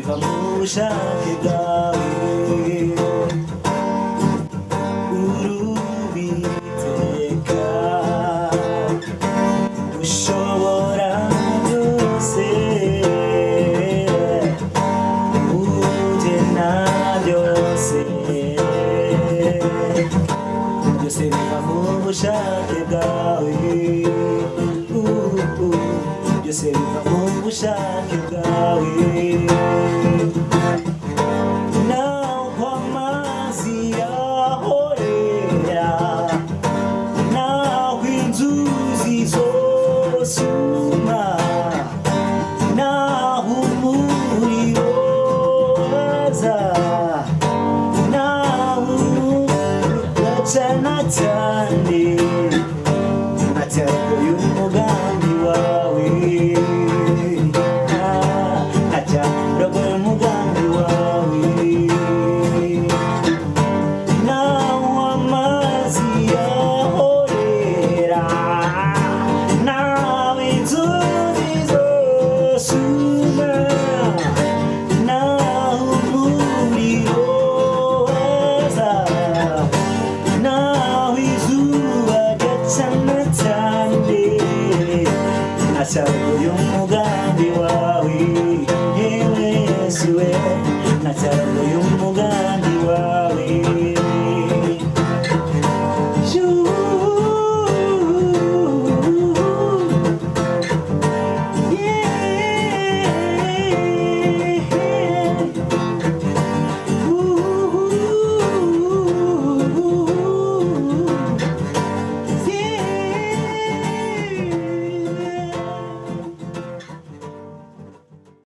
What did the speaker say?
biva mu bushake bwawe. Urubiteka ushobora byose, ugena byose, byose biva mu bushake bwawe. Byose biva mu bushake bwawe. Naho amazi yahorera, naho inzuzi zosuma, naho umuriro waza, naho uracana cyane, ntacyarogoye umugambi wawe, ntacyarogoye umugambi wawe. Naho amazi yahorera, naho inzuzi zosuma, naho umuriro waza, naho izuba ryacana cyane, ntacyarogoye umugambi